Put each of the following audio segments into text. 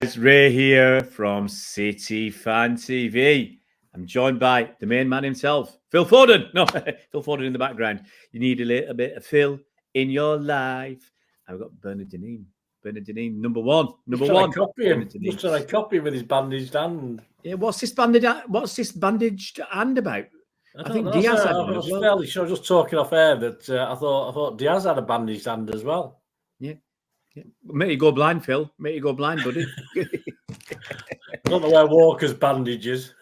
It's Ray here from City Fan TV. I'm joined by the main man himself, Phil Foden. No, Phil Foden in the background. You need a little bit of Phil in your life. I've got Bernard Dineen, number one. Just trying to copy him with his bandaged hand. Yeah, what's this bandaged hand about? I think Diaz had one as well. I was fairly sure, just talking off air, that I thought Diaz had a bandaged hand as well. Yeah. Make you go blind, Phil. Make you go blind, buddy. I don't know where Walker's bandages.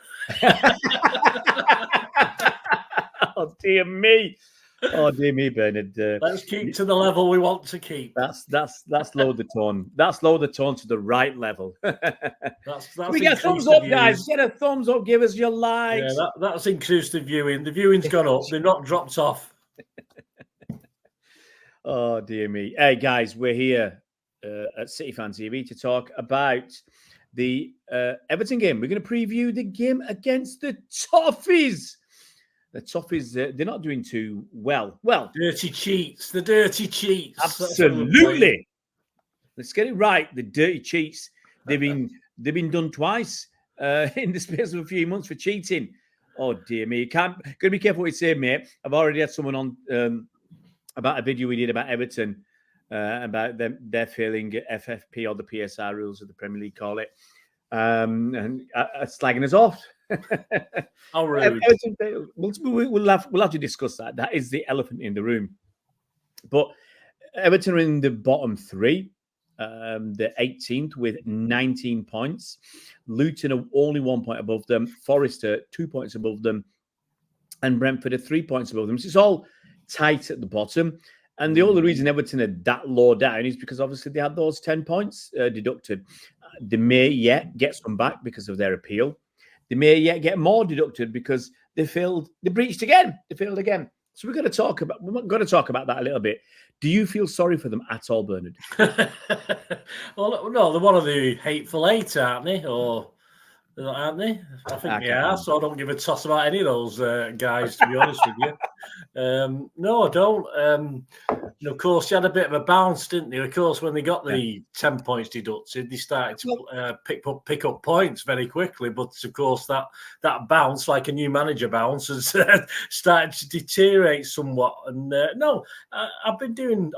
Oh dear me, Bernard. Let's keep to the level we want to keep. That's lower the tone. That's lower the tone to the right level. That's we get a thumbs up, guys. Get a thumbs up. Give us your likes. Yeah, that's inclusive viewing. The viewing's gone up. They're not dropped off. Oh dear me. Hey guys, we're here at City Fan TV to talk about the Everton game. We're going to preview the game against the Toffees. The Toffees, they're not doing too well. Well, the dirty cheats. Absolutely. Let's get it right. The dirty cheats. They've been done twice in the space of a few months for cheating. Oh dear me. Got to be careful what you say, mate. I've already had someone on about a video we did about Everton, about they're failing FFP or the PSR rules of the Premier League, call it, and slagging us off. How rude. We'll have to discuss that. That is the elephant in the room. But Everton are in the bottom three. They're 18th with 19 points. Luton are only 1 point above them. Forest are 2 points above them. And Brentford are 3 points above them. So it's all tight at the bottom. And the only reason Everton are that low down is because obviously they had those 10 points deducted. They may yet get some back because of their appeal. They may yet get more deducted because they breached again. They failed again. So we're going to talk about that a little bit. Do you feel sorry for them at all, Bernard? Well, no, they're one of the hateful eight, aren't they? Aren't they? I think they are, so I don't give a toss about any of those guys, to be honest with you. No, I don't. Of course, they had a bit of a bounce, didn't they? Of course, when they got the 10 points deducted, they started to pick up points very quickly. But, of course, that bounce, like a new manager bounce, has started to deteriorate somewhat. And, no, I've done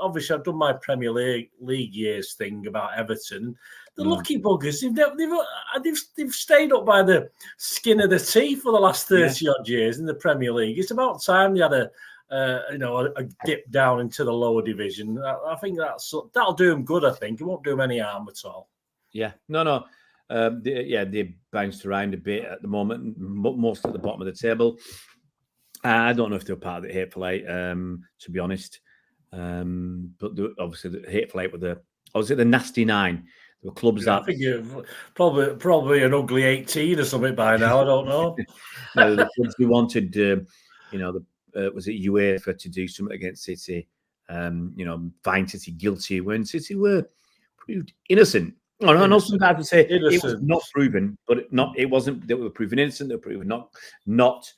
my Premier League years thing about Everton. The lucky buggers, they've stayed up by the skin of the teeth for the last 30-odd years in the Premier League. It's about time they had a dip down into the lower division. I think that'll do them good, I think. It won't do them any harm at all. Yeah. No. They bounced around a bit at the moment, most at the bottom of the table. I don't know if they're part of the hateful eight, to be honest. But obviously the hateful eight were the nasty nine. The clubs that I think you're probably an ugly 18 or something by now. I don't know. No, the clubs who wanted, was it UEFA to do something against City? Find City guilty when City were proved innocent. I know some guys would say innocent. It was not proven, but it wasn't that we were proven innocent. They were proven not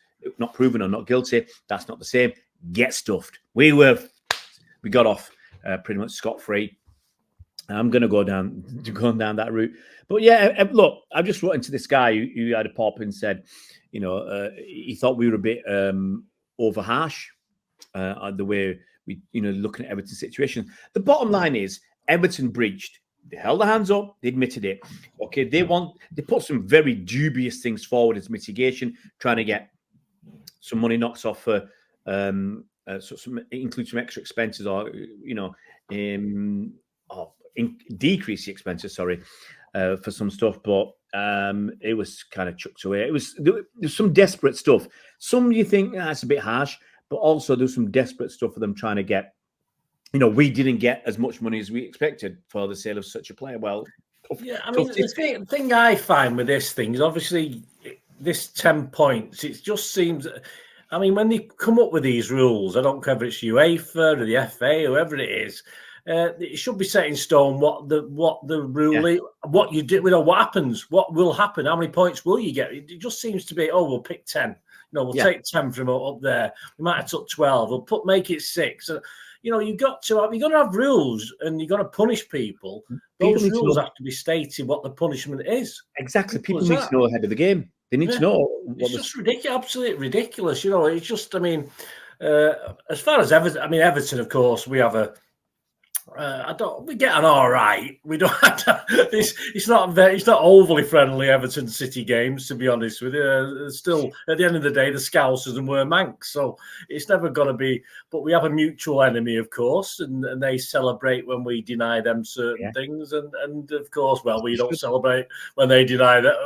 proven or not guilty. That's not the same. Get stuffed. We got off pretty much scot-free. I'm going to go down that route. But yeah, look, I just wrote into this guy who had a pop and said, he thought we were a bit over harsh the way we, looking at Everton's situation. The bottom line is Everton breached. They held their hands up. They admitted it. Okay, they put some very dubious things forward as mitigation, trying to get some money knocked off for include some extra expenses or decrease the expenses, for some stuff, but it was kind of chucked away. There's some desperate stuff. Some you think that's a bit harsh, but also there's some desperate stuff for them trying to get. We didn't get as much money as we expected for the sale of such a player. Well, the thing I find with this thing is obviously this 10 points. It just seems. I mean, when they come up with these rules, I don't care if it's UEFA or the FA, whoever it is. It should be set in stone what the rule is, what you do, what happens, what will happen, how many points will you get? It just seems to be, we'll pick 10. We'll take 10 from up there. We might have took 12. We'll make it 6. you've got to have rules, and you've got to punish people. Those rules have to be stated what the punishment is. Exactly. People need to know ahead of the game. They need to know. It's just ridiculous, absolutely ridiculous. It's just, as far as Everton, of course, we have we get on all right. We don't. It's not overly friendly Everton City games, to be honest with you. Still, at the end of the day, the Scousers and we're Manx, so it's never going to be. But we have a mutual enemy, of course, and they celebrate when we deny them certain things, and of course, we don't celebrate when they deny that.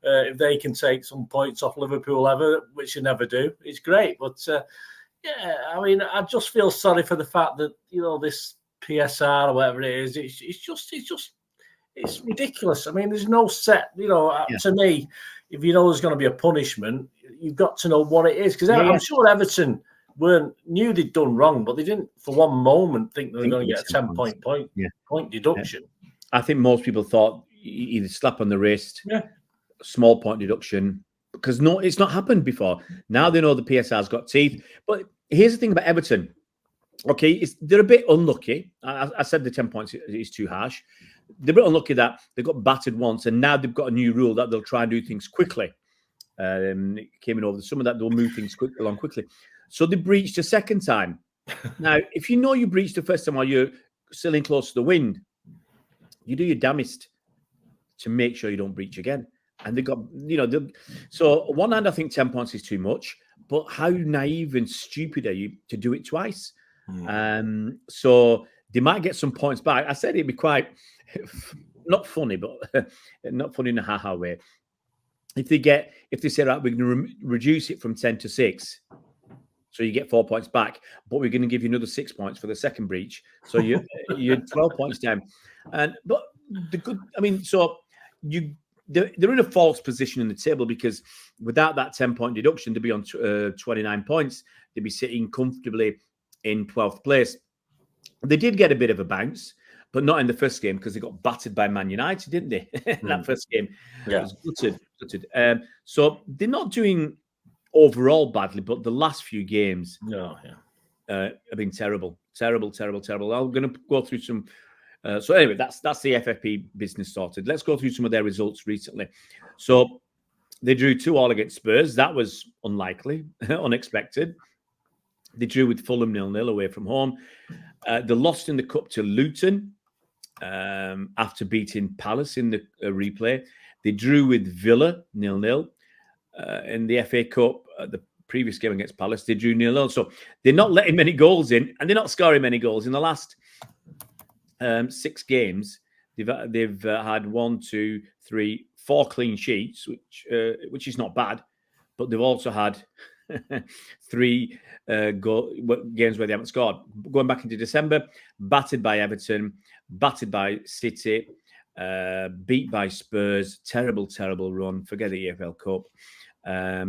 If they can take some points off Liverpool which they never do, it's great. But I just feel sorry for the fact that this PSR or whatever it is, it's ridiculous. There's no set, to me, if there's going to be a punishment, you've got to know what it is, because I'm sure Everton knew they'd done wrong, but they didn't for one moment think they were going to get a 10-point deduction. I think most people thought either slap on the wrist, small point deduction, because it's not happened before. Now they know the PSR's got teeth. But here's the thing about Everton. Okay, they're a bit unlucky. I said the 10 points is too harsh. They're a bit unlucky that they got battered once, and now they've got a new rule that they'll try and do things quickly. It came in over the summer that they'll move things along quickly. So they breached a second time. Now, if you breached the first time while you're sailing close to the wind, you do your damnedest to make sure you don't breach again. And they got, so on one hand, I think 10 points is too much, but how naive and stupid are you to do it twice? So they might get some points back. I said it'd be quite not funny, but not funny in a ha-ha way. If they say, right, we're going to reduce it from 10 to 6, so you get 4 points back, but we're going to give you another 6 points for the second breach, so you're 12 points down. But the good, they're in a false position in the table, because without that 10-point deduction, they'd be on 29 points. They'd be sitting comfortably in 12th place. They did get a bit of a bounce, but not in the first game, because they got battered by Man United, didn't they? That first game. It was gutted. So they're not doing overall badly, but the last few games have been terrible. I'm going to go through some. So anyway, that's the FFP business sorted. Let's go through some of their results recently. So they drew 2-2 against Spurs. That was unlikely, unexpected. They drew with Fulham 0-0 away from home. They lost in the cup to Luton after beating Palace in the replay. They drew with Villa 0-0 in the FA Cup. The previous game against Palace, they drew 0-0. So they're not letting many goals in, and they're not scoring many goals. In the last 6 games, they've had 1, 2, 3, 4 clean sheets, which is not bad, but they've also had 3 games where they haven't scored. Going back into December, battered by Everton, battered by City, beat by Spurs, terrible run. Forget the EFL Cup. They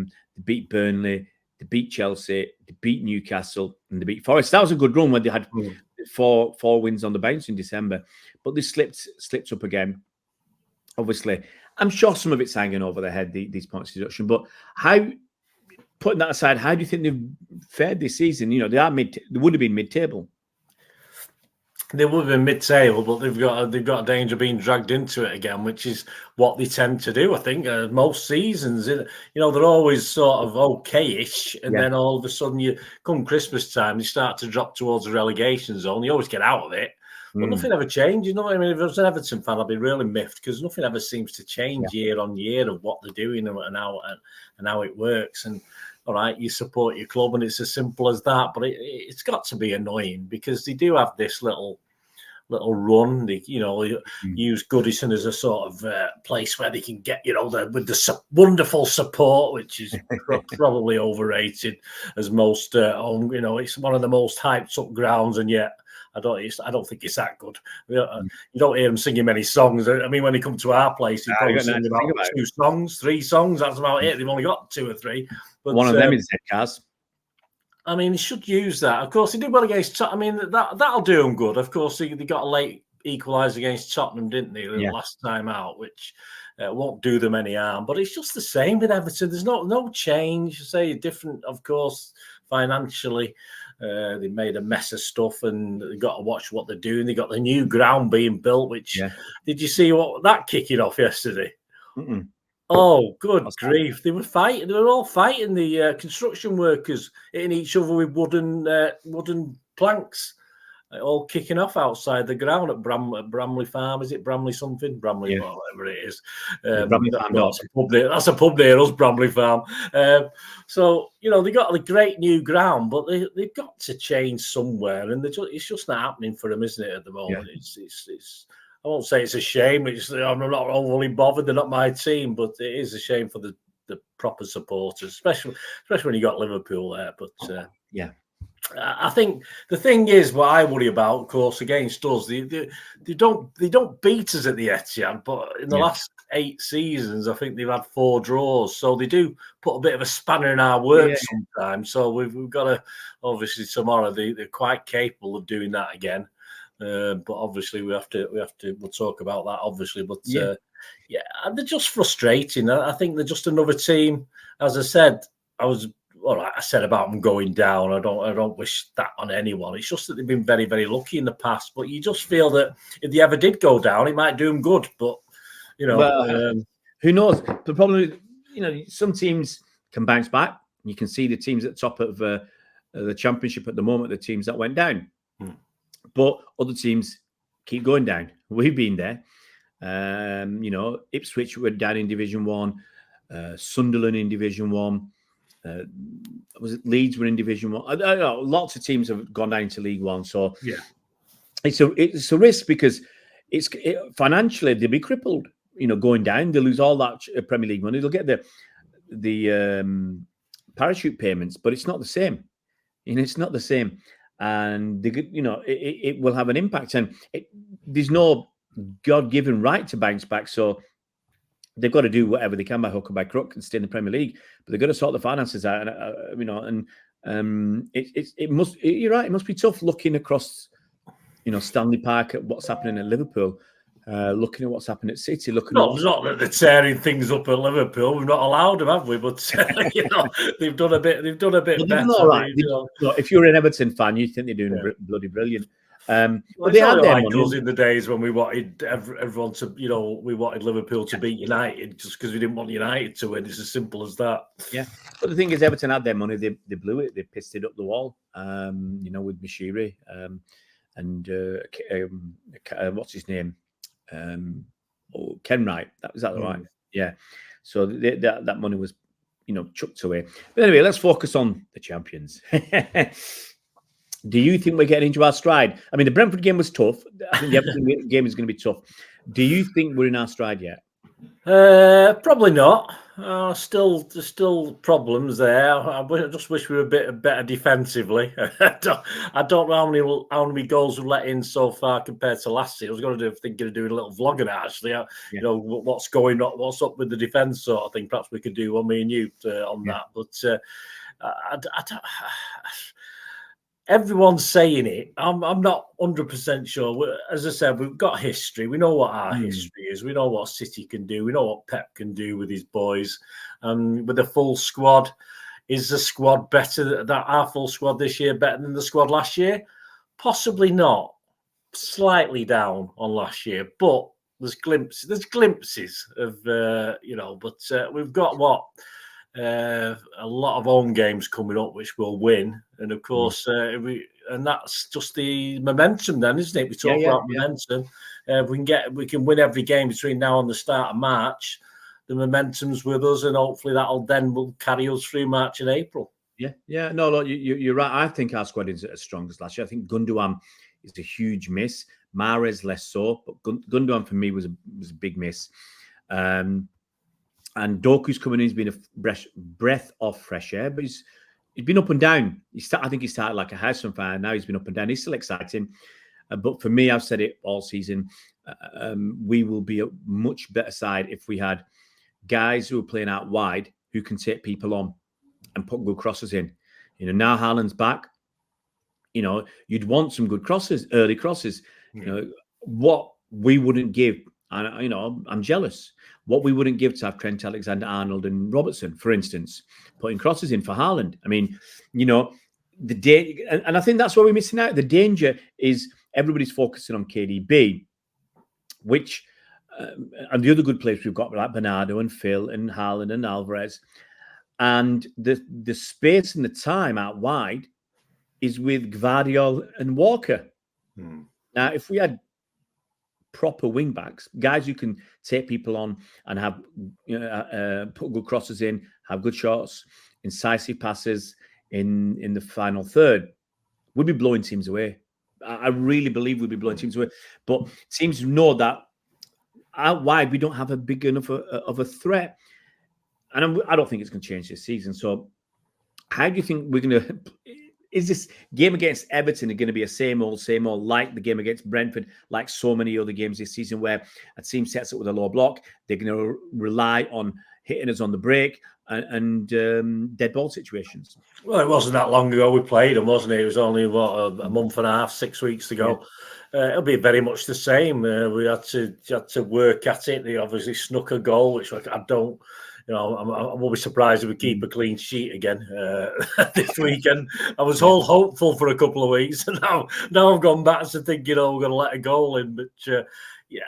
beat Burnley, they beat Chelsea, they beat Newcastle, and they beat Forest. That was a good run when they had 4 wins on the bounce in December, but they slipped up again. Obviously, I'm sure some of it's hanging over their head, these points deduction. But putting that aside, how do you think they've fared this season? They would have been mid-table. They would have been mid-table, but they've got a danger of being dragged into it again, which is what they tend to do. I think most seasons, they're always sort of okay-ish, and then all of a sudden, you come Christmas time, you start to drop towards the relegation zone. You always get out of it, but nothing ever changes. If I was an Everton fan, I'd be really miffed, because nothing ever seems to change year on year of what they're doing and how it works. And all right, you support your club, and it's as simple as that. But it's got to be annoying, because they do have this little run. They, use Goodison as a sort of place where they can get, with the wonderful support, which is probably overrated, as most it's one of the most hyped up grounds, and yet I don't think it's that good. You don't hear them singing many songs. When they come to our place, they probably sing about 2 songs, 3 songs. That's about it. They've only got 2 or 3. But one of them is Zcars. They should use that. Of course, they did well against Tottenham. That'll do them good. Of course, they got a late equaliser against Tottenham, didn't they, the last time out, which won't do them any harm. But it's just the same with Everton. There's no change. Say different, of course. financially. They made a mess of stuff, and they got to watch what they're doing. They got the new ground being built. Which did you see what that kicking off yesterday? Mm-mm. Oh, good grief! They were fighting. They were all fighting. The construction workers hitting each other with wooden planks. All kicking off outside the ground at Bramley Farm. Is it Bramley something? Bramley, whatever it is. Bramley Farm. That's a pub near us, Bramley Farm. So, they got a great new ground, but they've got to change somewhere. And it's just not happening for them, isn't it, at the moment? Yeah. It's I won't say it's a shame. I'm not overly bothered. They're not my team, but it is a shame for the proper supporters, especially when you got Liverpool there. But I think the thing is, what I worry about, of course, against us, they don't beat us at the Etihad, but in the last 8 seasons, I think they've had 4 draws, so they do put a bit of a spanner in our works sometimes. So we've got to, obviously, tomorrow they're quite capable of doing that again, but obviously we'll talk about that, obviously, but they're just frustrating. I think they're just another team. As I said, I said about them going down. I don't wish that on anyone. It's just that they've been very, very lucky in the past. But you just feel that if they ever did go down, it might do them good. But who knows? The problem is, some teams can bounce back. You can see the teams at the top of the Championship at the moment, the teams that went down. But other teams keep going down. We've been there. Ipswich were down in Division 1, Sunderland in Division 1. Was it Leeds were in Division 1? I don't know. Lots of teams have gone down to League 1. So it's a risk because financially they'll be crippled. Going down, they lose all that Premier League money. They'll get the parachute payments, but it's not the same. It's not the same, and it will have an impact. And there's no God-given right to bounce back. So they've got to do whatever they can by hook or by crook and stay in the Premier League, but they've got to sort the finances out. And it must. You're right. It must be tough looking across, Stanley Park at what's happening at Liverpool, looking at what's happening at City. Not that they're tearing things up at Liverpool. We've not allowed them, have we? But they've done a bit. They've done a bit better. All right. If you're an Everton fan, you think they're doing bloody brilliant. But they had like us in the days when we wanted everyone to, we wanted Liverpool to beat United just because we didn't want United to win. It's as simple as that. Yeah, but the thing is, Everton had their money. They blew it. They pissed it up the wall. With Mashiri and what's his name? Ken Wright. Was that right? Yeah. So that money was, chucked away. But anyway, let's focus on the champions. Do you think we're getting into our stride? I mean, the Brentford game was tough. I think the Everton game is going to be tough. Do you think we're in our stride yet? Probably not. There's still problems there. I just wish we were a bit better defensively. I don't know how many goals we've let in so far compared to last year. I was thinking of doing a little vlog on it actually. What's going on, what's up with the defence sort of thing. Perhaps we could do one, me and you, on that. But I don't. Everyone's saying it. I'm not 100% sure. As I said, we've got history. We know what our history is. We know what City can do. We know what Pep can do with his boys. With a full squad, is the squad better? Our full squad this year better than the squad last year? Possibly not. Slightly down on last year, but there's glimpses of But we've got a lot of home games coming up, which we'll win, and of course, and that's just the momentum, then, isn't it? We talk about momentum. We can win every game between now and the start of March. The momentum's with us, and hopefully will carry us through March and April. Yeah. No, look, you're right. I think our squad is as strong as last year. I think Gundogan is a huge miss. Mahrez less so, but Gundogan for me was a big miss. And Doku's coming in. He's been a breath of fresh air, but he's been up and down. I think he started like a house on fire. Now he's been up and down. He's still exciting. But for me, I've said it all season, we will be a much better side if we had guys who are playing out wide who can take people on and put good crosses in. Now Haaland's back. You'd want some good crosses, early crosses. What we wouldn't give And, you know, I'm jealous. What we wouldn't give to have Trent Alexander-Arnold and Robertson, for instance, putting crosses in for Haaland. I mean, you know, and I think that's what we're missing out. The danger is everybody's focusing on KDB, which, and the other good players we've got, like Bernardo and Phil and Haaland and Alvarez. And the space and the time out wide is with Gvardiol and Walker. Now, if we had proper wing backs, guys who can take people on and have put good crosses in, have good shots, incisive passes in the final third, we'd be blowing teams away. I really believe we'd be blowing teams away. But teams know that out wide we don't have a big enough of a threat, and I don't think it's going to change this season. So, how do you think we're going to? Is this game against Everton going to be a same old, like the game against Brentford, like so many other games this season where a team sets up with a low block, they're going to rely on hitting us on the break and dead ball situations? Well, it wasn't that long ago we played them, wasn't it? It was only, a month and a half, 6 weeks ago. Yeah. It'll be very much the same. We had to work at it. They obviously snuck a goal, which I don't... You know, I will be surprised if we keep a clean sheet again this weekend. I was all hopeful for a couple of weeks, and now I've gone back to thinking, we're going to let a goal in. But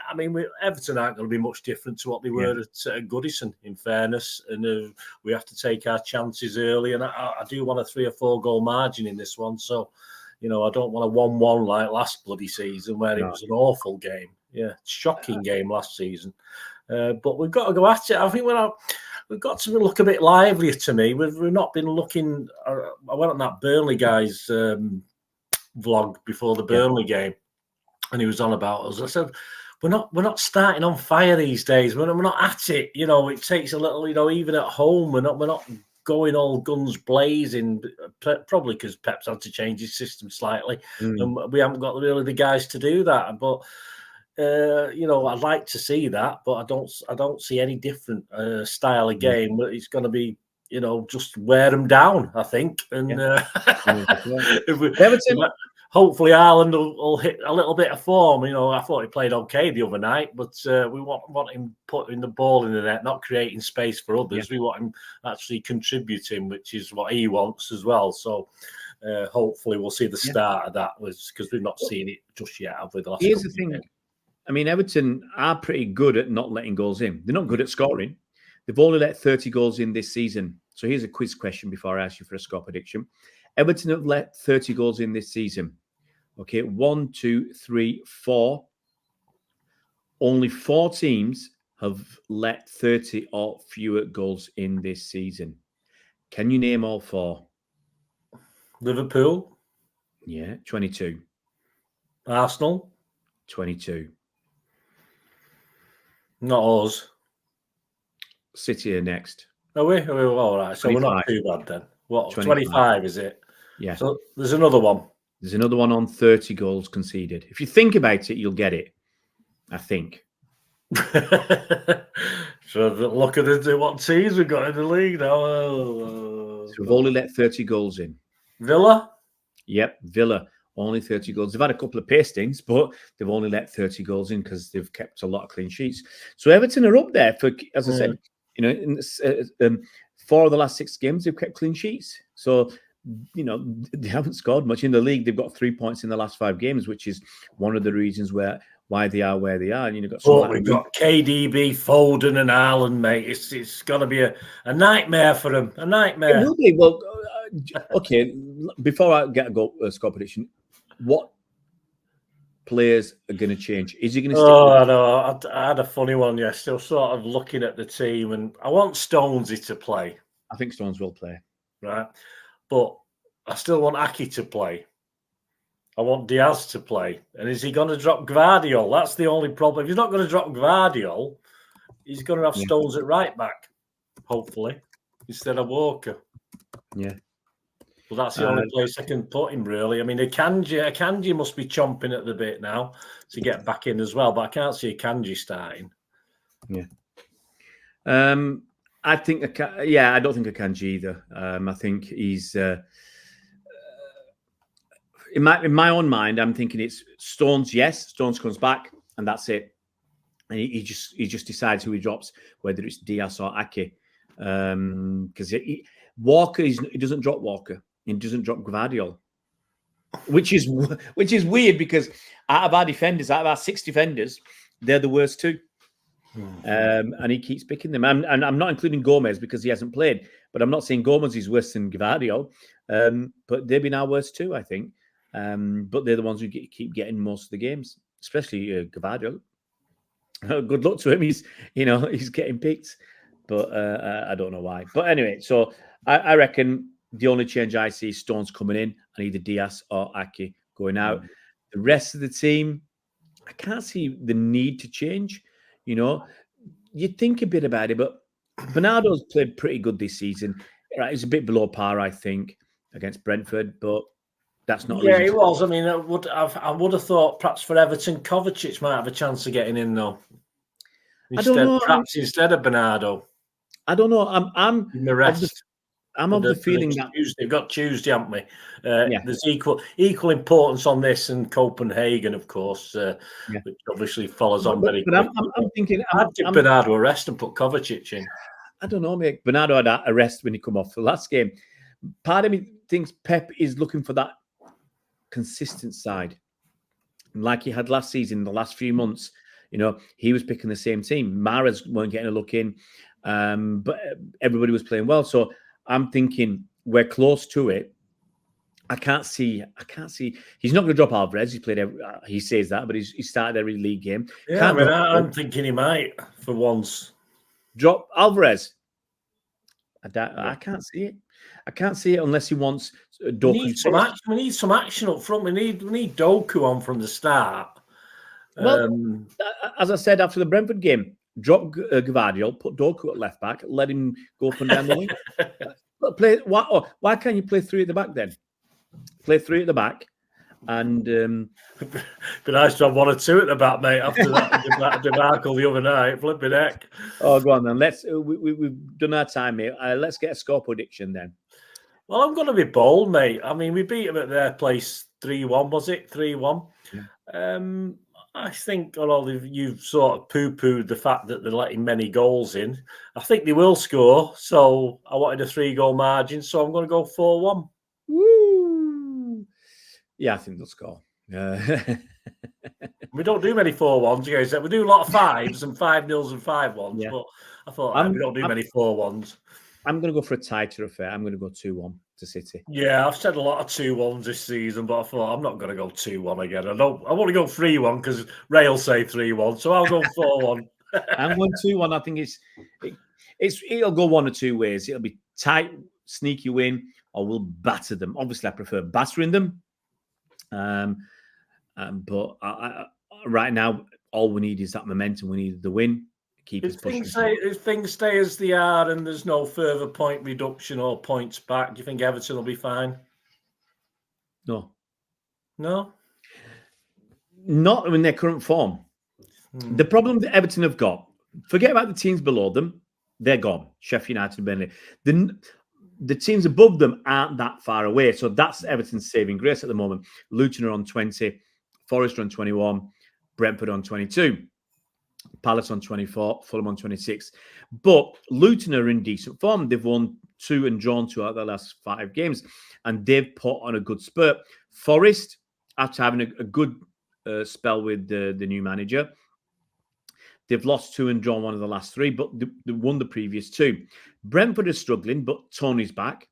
I mean, Everton aren't going to be much different to what they were at Goodison, in fairness, and we have to take our chances early. And I do want a 3 or 4 goal margin in this one, so you know, I don't want a 1-1 like last bloody season where it was an awful game. Yeah, shocking game last season. But we've got to go at it. I think we've got to look a bit livelier to me. We've not been looking. I went on that Burnley guy's vlog before the Burnley game, and he was on about us. I said, we're not starting on fire these days. We're not at it. You know, it takes a little. You know, even at home, we're not going all guns blazing. Probably because Pep's had to change his system slightly, and we haven't got really the guys to do that. But you know, I'd like to see that, but I don't see any different style of game. But it's going to be, you know, just wear them down, I think. And hopefully Haaland will hit a little bit of form. You know, I thought he played okay the other night, but we want him putting the ball in the net, not creating space for others. We want him actually contributing, which is what he wants as well. So hopefully we'll see the start of that, because we've not seen it just yet, have we? Here's the thing. I mean, Everton are pretty good at not letting goals in. They're not good at scoring. They've only let 30 goals in this season. So here's a quiz question before I ask you for a score prediction. Everton have let 30 goals in this season. Okay, 1, 2, 3, 4. Only 4 teams have let 30 or fewer goals in this season. Can you name all 4? Liverpool. Yeah, 22. Arsenal. 22. Not us. City are next. Are we? All right. So 25. We're not too bad then. What? 25 is it? Yeah. So there's another one. There's another one on 30 goals conceded. If you think about it, you'll get it. I think. So look at what teams we've got in the league now. So we've only let 30 goals in. Villa? Yep, Villa. Only 30 goals. They've had a couple of pastings, but they've only let 30 goals in because they've kept a lot of clean sheets. So Everton are up there for, as I said, you know, in 4 of the last 6 games, they've kept clean sheets. So, you know, they haven't scored much in the league. They've got 3 points in the last 5 games, which is one of the reasons why they are where they are. And, you know, we've got KDB, Foden, and Haaland, mate. It's going to be a nightmare for them. A nightmare. It will be. Well, okay. Before I get a score prediction, what players are going to change? Is he going to stick? I know. I had a funny one. Yeah, still sort of looking at the team, and I want Stonesy to play. I think Stones will play, right? But I still want Aki to play. I want Diaz to play. And is he going to drop Gvardiol? That's the only problem. If he's not going to drop Gvardiol, he's going to have Stones at right back, hopefully, instead of Walker. Yeah. Well, that's the only place I can put him, really. I mean, Akanji must be chomping at the bit now to get back in as well, but I can't see Akanji starting. Yeah. I think, I don't think Akanji either. I think he's, in my own mind, I'm thinking it's Stones, yes, Stones comes back, and that's it. and he just decides who he drops, whether it's Diaz or Ake, because Walker he doesn't drop Walker, he doesn't drop Gvardiol, which is weird because out of our 6 defenders, they're the worst 2. And he keeps picking them. And I'm not including Gomez because he hasn't played, but I'm not saying Gomez is worse than Gvardiol. But they've been our worst 2, I think. But they're the ones who keep getting most of the games, especially Gvardiol. Good luck to him. He's getting picked, but I don't know why. But anyway, so I reckon the only change I see is Stones coming in and either Diaz or Ake going out. The rest of the team, I can't see the need to change. You think a bit about it, but Bernardo's played pretty good this season. Right, he's a bit below par, I think, against Brentford, but that's not. Yeah, he was. I mean, I would have thought perhaps for Everton, Kovacic might have a chance of getting in though. Perhaps instead of Bernardo. I don't know. I'm in the rest. I'm of the feeling that Tuesday, we've got Tuesday, haven't we? There's equal importance on this and Copenhagen, of course, which obviously follows on very quickly. I'm thinking I'd give Bernardo a rest and put Kovacic in. I don't know, mate. Bernardo had a rest when he come off the last game. Part of me thinks Pep is looking for that consistent side, like he had last season. The last few months, he was picking the same team. Mahrez weren't getting a look in, but everybody was playing well. So I'm thinking we're close to it. I can't see. He's not going to drop Alvarez. He says that, but he started every league game. Yeah, I'm thinking he might for once drop Alvarez. I can't see it. I can't see it unless he wants Doku. We need some action up front. We need Doku on from the start. Well, as I said after the Brentford game, drop Gvardiol, put Doku at left back, let him go up and down the wing. Why can't you play 3 at the back then? Play 3 at the back, and be nice to have 1 or 2 at the back, mate. After that debacle the other night, flipping heck. Oh, go on then. We've done our time, mate. Let's get a score prediction then. Well, I'm going to be bold, mate. I mean, we beat them at their place 3-1. Was it 3-1? Yeah. I think, although you've sort of poo-pooed the fact that they're letting many goals in, I think they will score. So I wanted a 3-goal margin, so I'm going to go 4-1. Woo! Yeah, I think they'll score. We don't do many 4-1s, guys. We do a lot of 5s and 5-0s and 5-1s, but I thought we don't do many 4-1s. I'm going to go for a tighter affair. I'm going to go 2-1 to City. Yeah, I've said a lot of 2-1s this season, but I thought I'm not going to go 2-1 again. I want to go 3-1 because Ray will say 3-1, so I'll go 4-1. I'm going 2-1. I think it'll go 1 or 2 ways. It'll be tight, sneaky win, or we'll batter them. Obviously, I prefer battering them. But right now, all we need is that momentum. We need the win. Keep us pushing. If things stay as they are and there's no further point reduction or points back, do you think Everton will be fine? No. No? Not in their current form. The problem that Everton have got, forget about the teams below them, they're gone. Sheffield United and Burnley. The teams above them aren't that far away. So that's Everton's saving grace at the moment. Luton are on 20, Forest on 21, Brentford on 22. Palace on 24, Fulham on 26. But Luton are in decent form. They've won 2 and drawn 2 out of their last 5 games. And they've put on a good spurt. Forest, after having a good spell with the new manager, they've lost 2 and drawn 1 of the last 3, but they won the previous 2. Brentford is struggling, but Tony's back.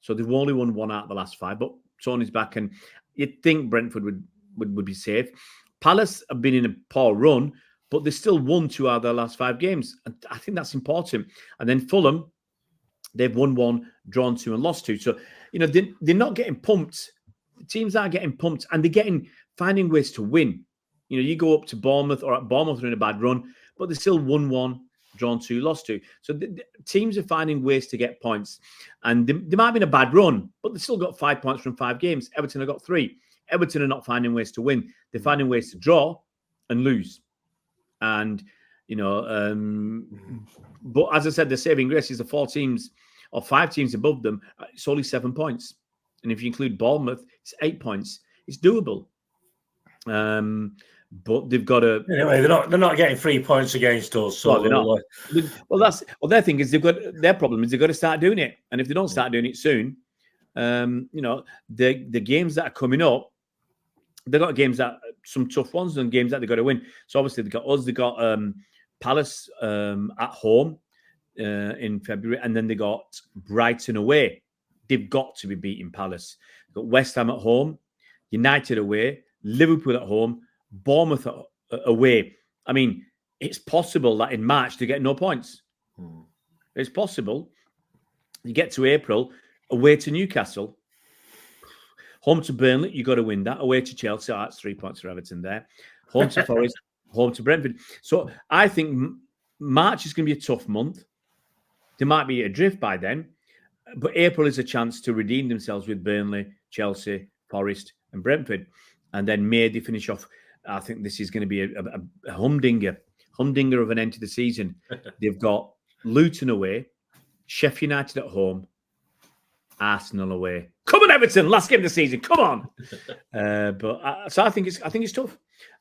So they've only won 1 out of the last 5, but Tony's back. And you'd think Brentford would be safe. Palace have been in a poor run, but they still won 2 out of their last 5 games. And I think that's important. And then Fulham, they've won 1, drawn 2, and lost 2. So, they're not getting pumped. The teams are getting pumped, and they're finding ways to win. You go up to Bournemouth, or Bournemouth are in a bad run, but they still won 1, drawn 2, lost 2. So the teams are finding ways to get points. And they might be in a bad run, but they've still got 5 points from 5 games. Everton have got 3. Everton are not finding ways to win. They're finding ways to draw and lose. And, but as I said, the saving grace is the 4 teams or 5 teams above them. It's only 7 points. And if you include Bournemouth, it's 8 points. It's doable. but they've got to. Anyway, they're not getting 3 points against us. So well, they're not. Well, their thing is their problem is they've got to start doing it, and if they don't start doing it soon, the games that are coming up, they've got games that some tough ones and games that they've got to win. So obviously they've got us, they've got Palace at home in February, and then they got Brighton away. They've got to be beating Palace. They've got West Ham at home, United away, Liverpool at home, Bournemouth away. I mean, it's possible that in March they get no points. It's possible. You get to April, away to Newcastle, home to Burnley, you got to win that. Away to Chelsea, that's 3 points for Everton there. Home to Forest, home to Brentford. So I think March is going to be a tough month. There might be a drift by then, but April is a chance to redeem themselves with Burnley, Chelsea, Forest, and Brentford. And then May they finish off. I think this is going to be a humdinger of an end to the season. They've got Luton away, Sheffield United at home, Arsenal away. Come on, Everton! Last game of the season. Come on. So I think it's tough. I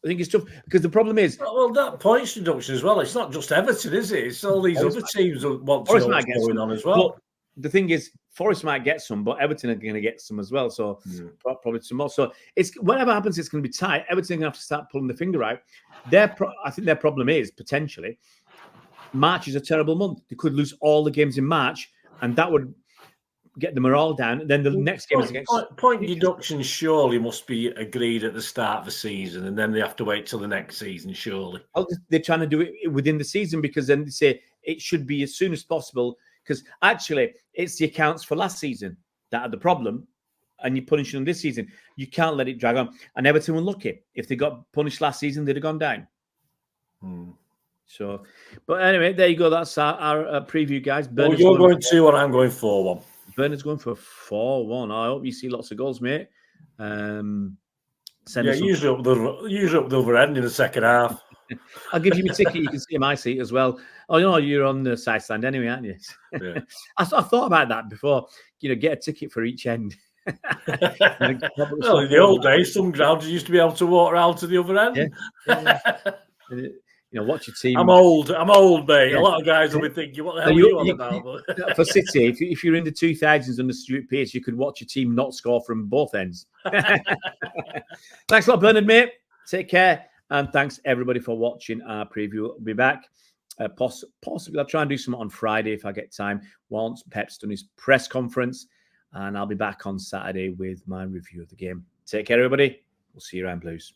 think it's tough because the problem is that points reduction as well. It's not just Everton, is it? It's all these other teams that want to know what's going on as well. But the thing is, Forest might get some, but Everton are going to get some as well. So probably some more. So it's whatever happens, it's going to be tight. Everton are going to have to start pulling the finger out. I think their problem is potentially March is a terrible month. They could lose all the games in March, and that would get the morale down. Then the next game is against point deductions. Surely must be agreed at the start of the season, and then they have to wait till the next season. Surely, they're trying to do it within the season because then they say it should be as soon as possible. Because actually, it's the accounts for last season that are the problem, and you're punishing them this season. You can't let it drag on. And Everton were lucky. If they got punished last season, they'd have gone down. So, but anyway, there you go. That's our preview, guys. You're going 2-1, I'm going 4-1. Bernard's going for 4-1. I hope you see lots of goals, mate. Usually up the other end in the second half. I'll give you my ticket. You can see my seat as well. Oh, you're on the side stand anyway, aren't you? Yeah. I thought about that before. Get a ticket for each end. Well, in the old days, some grounds you used to be able to walk around to the other end. Yeah. Watch your team. I'm old, mate. Yeah. A lot of guys will be thinking, "What the hell are you on about?" For City, if you're in the 2000s under Stuart Pearce, you could watch your team not score from both ends. Thanks a lot, Bernard, mate. Take care. And thanks, everybody, for watching our preview. We'll be back. Possibly, I'll try and do something on Friday if I get time. Once Pep's done his press conference. And I'll be back on Saturday with my review of the game. Take care, everybody. We'll see you around Blues.